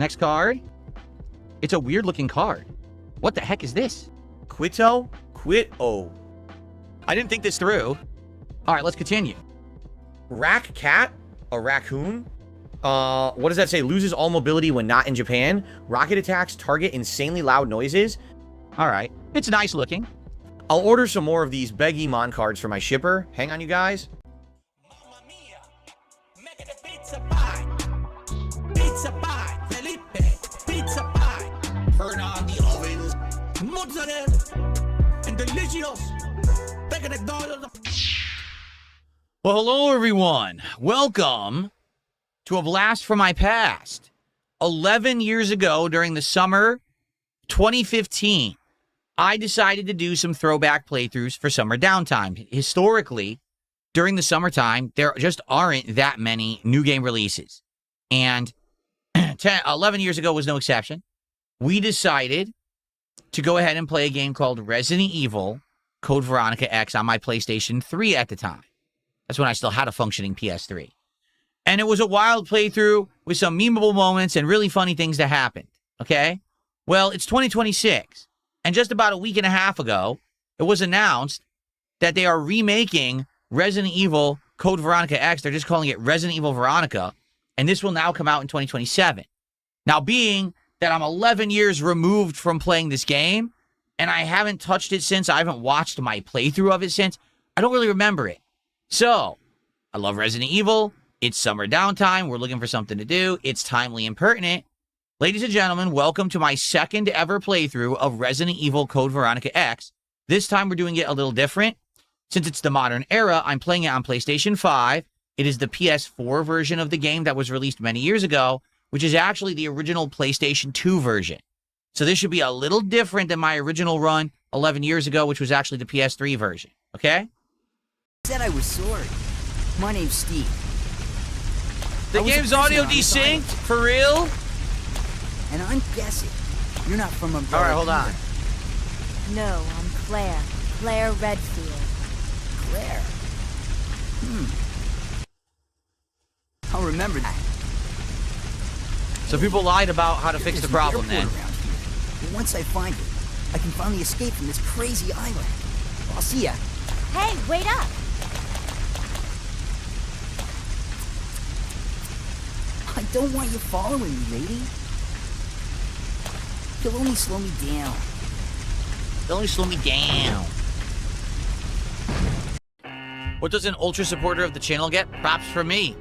Next card. It's a weird looking card. What the heck is this? Quito? Quito. I didn't think this through. All right, let's continue. Rack cat? A raccoon? What does that say? Loses all mobility when not in Japan. Rocket attacks target insanely loud noises. All right. It's nice looking. I'll order some more of these Begimon cards for my shipper. Hang on, you guys. Pizza pie, Felipe, pizza pie. Turn on the ovens, mozzarella, and delicious. Well, hello, everyone. Welcome to a blast from my past. 11 years ago, during the summer 2015, I decided to do some throwback playthroughs for summer downtime. Historically, during the summertime, there just aren't that many new game releases. And 11 years ago was no exception. We decided to go ahead and play a game called Resident Evil Code Veronica X on my PlayStation 3 at the time. That's when I still had a functioning PS3. And it was a wild playthrough with some memeable moments and really funny things that happened. Okay? Well, it's 2026. And just about a week and a half ago, it was announced that they are remaking Resident Evil Code Veronica X. They're just calling it Resident Evil Veronica. And this will now come out in 2027. Now, being that I'm 11 years removed from playing this game, and I haven't touched it since, I haven't watched my playthrough of it since, I don't really remember it. So, I love Resident Evil. It's summer downtime. We're looking for something to do. It's timely and pertinent. Ladies and gentlemen, welcome to my second ever playthrough of Resident Evil Code Veronica X. This time we're doing it a little different. Since it's the modern era, I'm playing it on PlayStation 5. It is the PS4 version of the game that was released many years ago, which is actually the original PlayStation 2 version. So this should be a little different than my original run 11 years ago, which was actually the PS3 version. Okay? Said I was sorry. My name's Steve. The game's audio desynced? For real? And I'm guessing you're not from Umbrella. All right, hold on. No, I'm Claire. Claire Redfield. Claire. I'll remember that. So people lied about how to fix the problem then. Around here. But once I find it, I can finally escape from this crazy island. I'll see ya. Hey, wait up! I don't want you following me, lady. You'll only slow me down. You'll only slow me down. What does an ultra supporter of the channel get? Props from me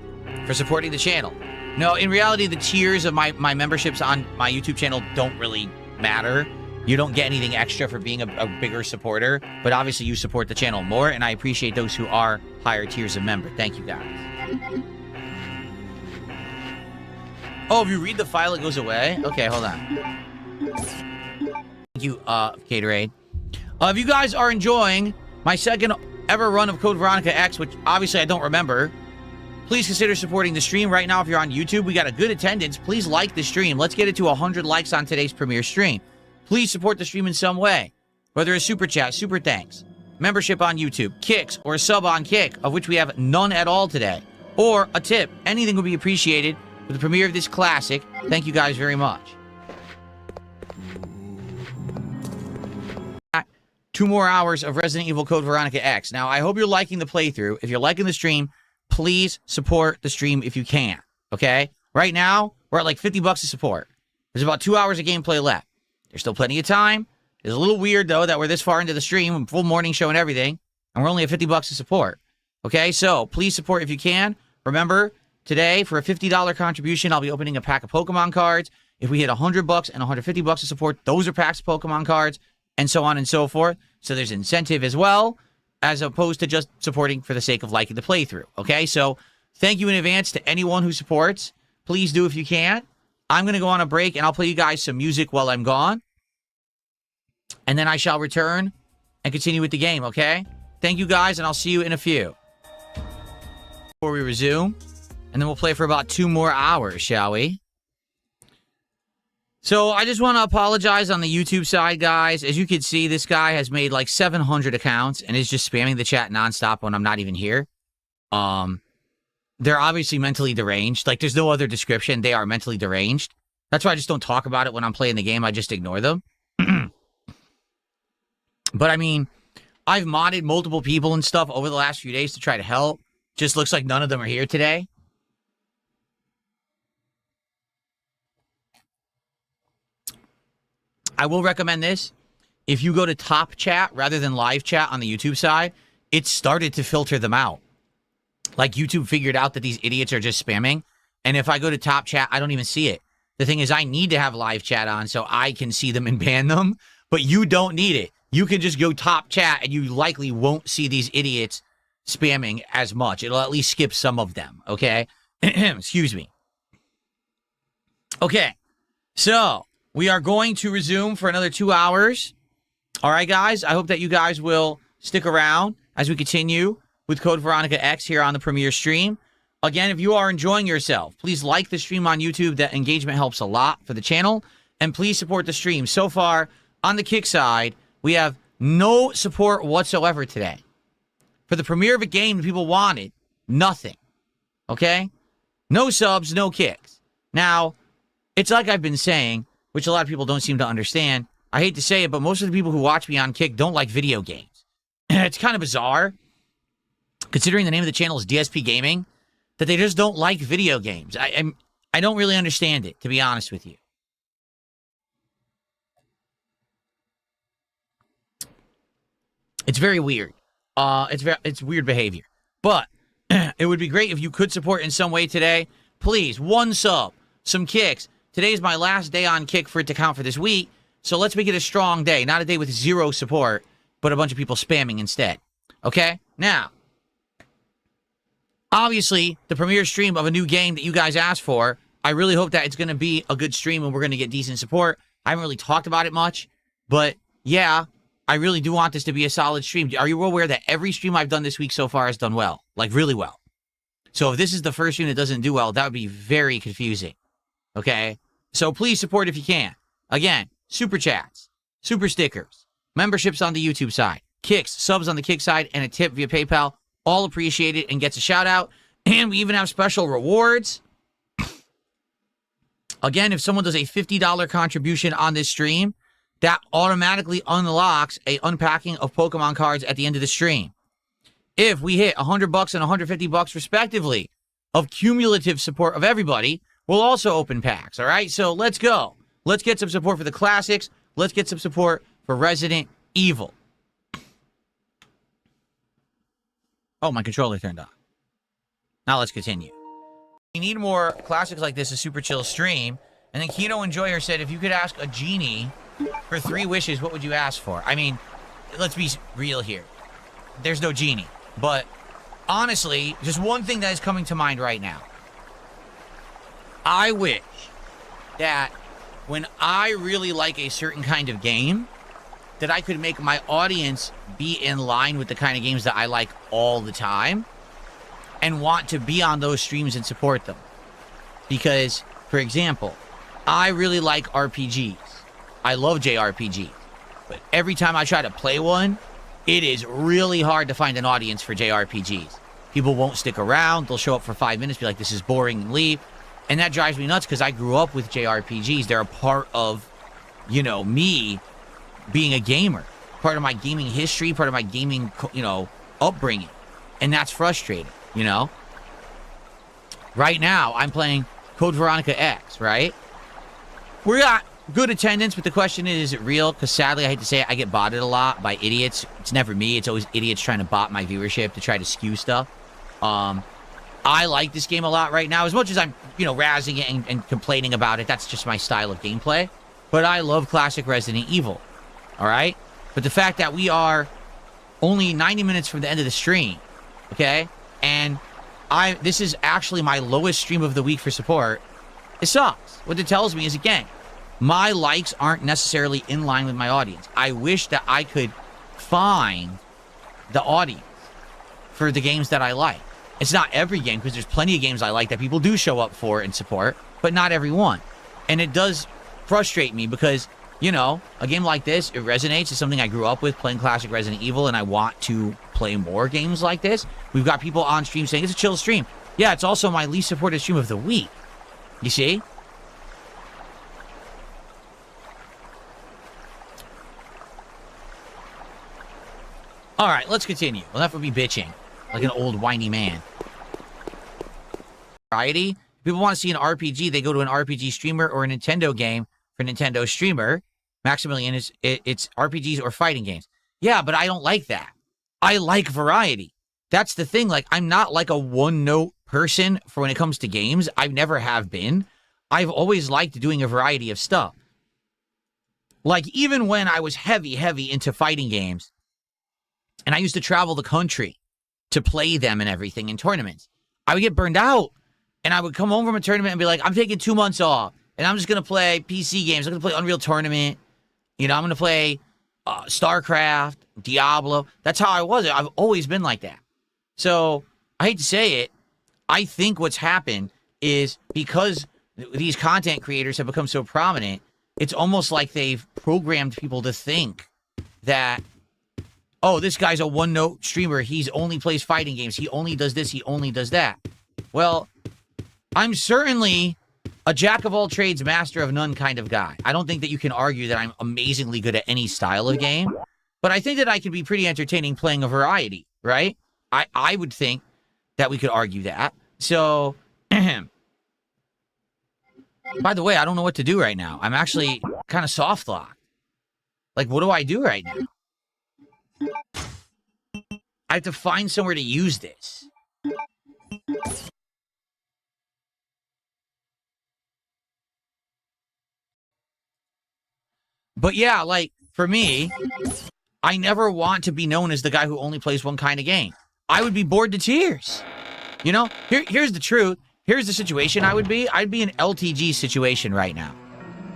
for supporting the channel. No, in reality, the tiers of my memberships on my YouTube channel don't really matter. You don't get anything extra for being a bigger supporter, but obviously you support the channel more, and I appreciate those who are higher tiers of member. Thank you, guys. Oh, if you read the file, it goes away? Okay, hold on. Thank you, Caterade. If you guys are enjoying my second ever run of Code Veronica X, which obviously I don't remember, please consider supporting the stream. Right now, if you're on YouTube, we got a good attendance. Please like the stream. Let's get it to 100 likes on today's premiere stream. Please support the stream in some way, whether it's super chat, super thanks, membership on YouTube, kicks, or a sub on Kick, of which we have none at all today, or a tip. Anything would be appreciated for the premiere of this classic. Thank you guys very much. 2 more hours of Resident Evil Code Veronica X. Now, I hope you're liking the playthrough. If you're liking the stream, please support the stream if you can, okay? Right now, we're at like 50 bucks to support. There's about 2 hours of gameplay left. There's still plenty of time. It's a little weird, though, that we're this far into the stream, full morning show and everything, and we're only at 50 bucks to support, okay? So, please support if you can. Remember, today, for a $50 contribution, I'll be opening a pack of Pokemon cards. If we hit 100 bucks and 150 bucks to support, those are packs of Pokemon cards, and so on and so forth. So there's incentive as well, as opposed to just supporting for the sake of liking the playthrough, okay? So thank you in advance to anyone who supports. Please do if you can. I'm going to go on a break, and I'll play you guys some music while I'm gone. And then I shall return and continue with the game, okay? Thank you guys, and I'll see you in a few. Before we resume, and then we'll play for about 2 more hours, shall we? So I just want to apologize on the YouTube side, guys. As you can see, this guy has made like 700 accounts and is just spamming the chat nonstop when I'm not even here. They're obviously mentally deranged. Like, there's no other description. They are mentally deranged. That's why I just don't talk about it when I'm playing the game. I just ignore them. But I mean, I've modded multiple people and stuff over the last few days to try to help. Just looks like none of them are here today. I will recommend this. If you go to top chat rather than live chat on the YouTube side, it started to filter them out. Like YouTube figured out that these idiots are just spamming. And if I go to top chat, I don't even see it. The thing is, I need to have live chat on so I can see them and ban them. But you don't need it. You can just go top chat and you likely won't see these idiots spamming as much. It'll at least skip some of them, okay? Excuse me. Okay, so we are going to resume for another 2 hours. All right, guys, I hope that you guys will stick around as we continue with Code Veronica X here on the premiere stream. Again, if you are enjoying yourself, please like the stream on YouTube. That engagement helps a lot for the channel. And please support the stream. So far, on the Kick side, we have no support whatsoever today. For the premiere of a game that people wanted, nothing. Okay? No subs, no kicks. Now, it's like I've been saying, which a lot of people don't seem to understand. I hate to say it, but most of the people who watch me on Kick don't like video games. It's kind of bizarre, considering the name of the channel is DSP Gaming, that they just don't like video games. I don't really understand it, to be honest with you. It's very weird. It's weird behavior. But it would be great if you could support in some way today. Please, one sub, some kicks. Today's my last day on Kick for it to count for this week. So let's make it a strong day. Not a day with zero support, but a bunch of people spamming instead. Okay? Now, obviously, the premiere stream of a new game that you guys asked for, I really hope that it's going to be a good stream and we're going to get decent support. I haven't really talked about it much, but yeah, I really do want this to be a solid stream. Are you aware that every stream I've done this week so far has done well? Like, really well. So if this is the first stream that doesn't do well, that would be very confusing. Okay? So please support if you can. Again, super chats, super stickers, memberships on the YouTube side, kicks, subs on the Kick side, and a tip via PayPal. All appreciated and gets a shout out. And we even have special rewards. Again, if someone does a $50 contribution on this stream, that automatically unlocks a unpacking of Pokemon cards at the end of the stream. If we hit $100 and $150 respectively of cumulative support of everybody, we'll also open packs, all right? So let's go. Let's get some support for the classics. Let's get some support for Resident Evil. Oh, my controller turned on. Now let's continue. We need more classics like this, a super chill stream. And then Kino Enjoyer said, if you could ask a genie for 3 wishes, what would you ask for? I mean, let's be real here. There's no genie. But honestly, just one thing that is coming to mind right now. I wish that when I really like a certain kind of game, that I could make my audience be in line with the kind of games that I like all the time and want to be on those streams and support them. Because, for example, I really like RPGs. I love JRPGs. But every time I try to play one, it is really hard to find an audience for JRPGs. People won't stick around. They'll show up for 5 minutes, be like, this is boring, and leave. And that drives me nuts because I grew up with JRPGs. They're a part of, you know, me being a gamer. Part of my gaming history, part of my gaming, you know, upbringing. And that's frustrating, you know? Right now, I'm playing Code Veronica X, right? We got good attendance, but the question is it real? Because sadly, I hate to say it, I get botted a lot by idiots. It's never me. It's always idiots trying to bot my viewership to try to skew stuff. I like this game a lot right now. As much as I'm, you know, razzing it and complaining about it, that's just my style of gameplay. But I love classic Resident Evil. All right? But the fact that we are only 90 minutes from the end of the stream, okay? And this is actually my lowest stream of the week for support. It sucks. What it tells me is, again, my likes aren't necessarily in line with my audience. I wish that I could find the audience for the games that I like. It's not every game, because there's plenty of games I like that people do show up for and support, but not every one. And it does frustrate me because, you know, a game like this, it resonates. It's something I grew up with, playing classic Resident Evil, and I want to play more games like this. We've got people on stream saying it's a chill stream. Yeah, it's also my least supported stream of the week. You see? All right, let's continue. Enough of me bitching like an old whiny man. Variety. If people want to see an RPG, they go to an RPG streamer or a Nintendo game for Nintendo streamer. Maximilian is it's RPGs or fighting games. Yeah, but I don't like that. I like variety. That's the thing. Like, I'm not like a one-note person for when it comes to games. I never have been. I've always liked doing a variety of stuff. Like, even when I was heavy into fighting games, and I used to travel the country to play them and everything in tournaments, I would get burned out. And I would come home from a tournament and be like, I'm taking 2 months off, and I'm just going to play PC games. I'm going to play Unreal Tournament. You know, I'm going to play StarCraft, Diablo. That's how I was. I've always been like that. So, I hate to say it, I think what's happened is because these content creators have become so prominent, it's almost like they've programmed people to think that, oh, this guy's a one-note streamer. He only plays fighting games. He only does this. He only does that. Well, I'm certainly a jack-of-all-trades, master of none kind of guy. I don't think that you can argue that I'm amazingly good at any style of game, but I think that I can be pretty entertaining playing a variety, right? I would think that we could argue that. So, by the way, I don't know what to do right now. I'm actually kind of soft-locked. Like, what do I do right now? I have to find somewhere to use this. But yeah, like, for me, I never want to be known as the guy who only plays one kind of game. I would be bored to tears. You know, here's the truth. Here's the situation I would be. I'd be in LTG situation right now.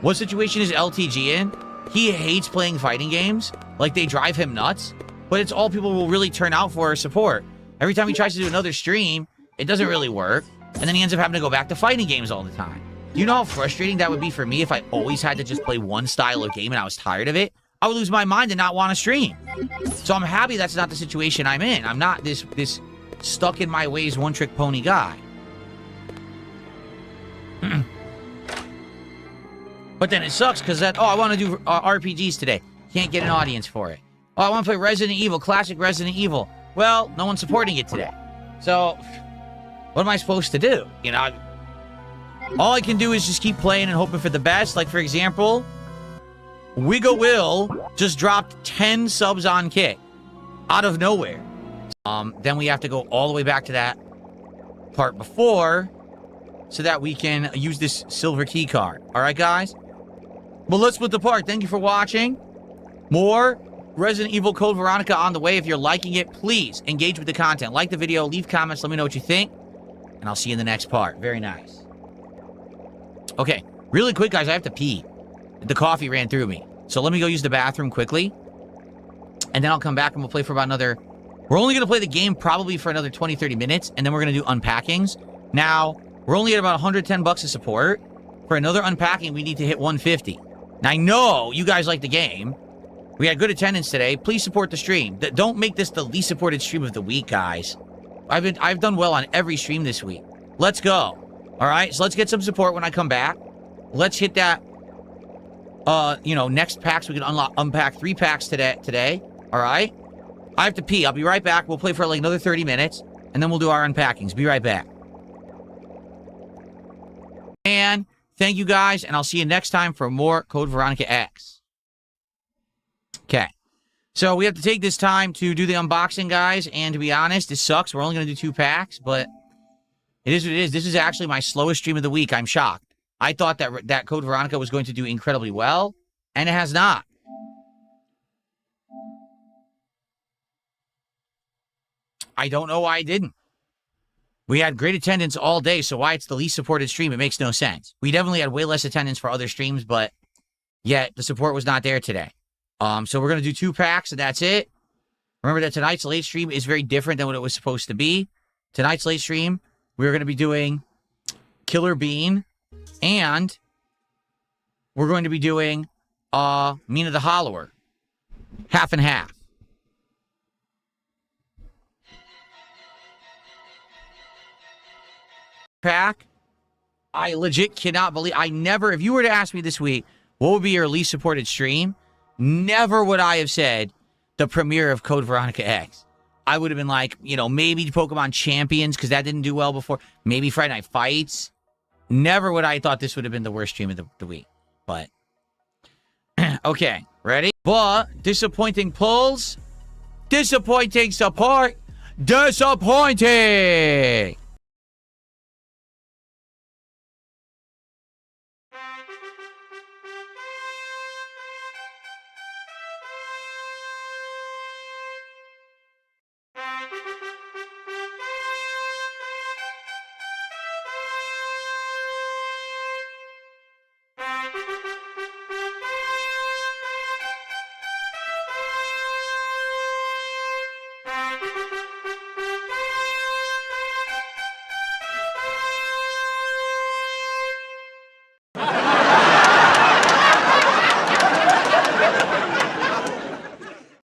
What situation is LTG in? He hates playing fighting games. Like, they drive him nuts. But it's all people will really turn out for or support. Every time he tries to do another stream, it doesn't really work. And then he ends up having to go back to fighting games all the time. You know how frustrating that would be for me if I always had to just play one style of game and I was tired of it? I would lose my mind and not want to stream. So I'm happy that's not the situation I'm in. I'm not this stuck in my ways one-trick pony guy. But then it sucks because I want to do RPGs today. Can't get an audience for it. Oh, I want to play Resident Evil, classic Resident Evil. Well, no one's supporting it today. So, what am I supposed to do? You know, all I can do is just keep playing and hoping for the best. Like, for example, Wiggle Will just dropped 10 subs on Kick out of nowhere. Then we have to go all the way back to that part before so that we can use this silver key card. All right, guys? Well, let's split the part. Thank you for watching. More Resident Evil Code Veronica on the way. If you're liking it, please engage with the content. Like the video, leave comments, let me know what you think, and I'll see you in the next part. Very nice. Okay, really quick, guys, I have to pee. The coffee ran through me. So let me go use the bathroom quickly, and then I'll come back and we'll play for about another... We're only going to play the game probably for another 20, 30 minutes, and then we're going to do unpackings. Now, we're only at about 110 bucks of support. For another unpacking, we need to hit 150. Now, I know you guys like the game. We had good attendance today. Please support the stream. Don't make this the least supported stream of the week, guys. I've done well on every stream this week. Let's go. All right, so let's get some support when I come back. Let's hit that, next packs. We can unpack 3 packs today. All right? I have to pee. I'll be right back. We'll play for like another 30 minutes, and then we'll do our unpackings. Be right back. And thank you, guys, and I'll see you next time for more Code Veronica X. Okay. So we have to take this time to do the unboxing, guys, and to be honest, this sucks. We're only going to do 2 packs, but it is what it is. This is actually my slowest stream of the week. I'm shocked. I thought that Code Veronica was going to do incredibly well, and it has not. I don't know why I didn't. We had great attendance all day, so why it's the least supported stream, it makes no sense. We definitely had way less attendance for other streams, but yet the support was not there today. So we're going to do 2 packs, and that's it. Remember that tonight's late stream is very different than what it was supposed to be. Tonight's late stream, we're going to be doing Killer Bean, and we're going to be doing Mina the Hollower. Half and half. Pack. I legit cannot believe... if you were to ask me this week, what would be your least supported stream? Never would I have said the premiere of Code Veronica X. I would have been like, you know, maybe Pokemon Champions, because that didn't do well before. Maybe Friday Night Fights. Never would I thought this would have been the worst stream of the week. But, okay, ready? But, disappointing pulls. Disappointing support. Disappointing.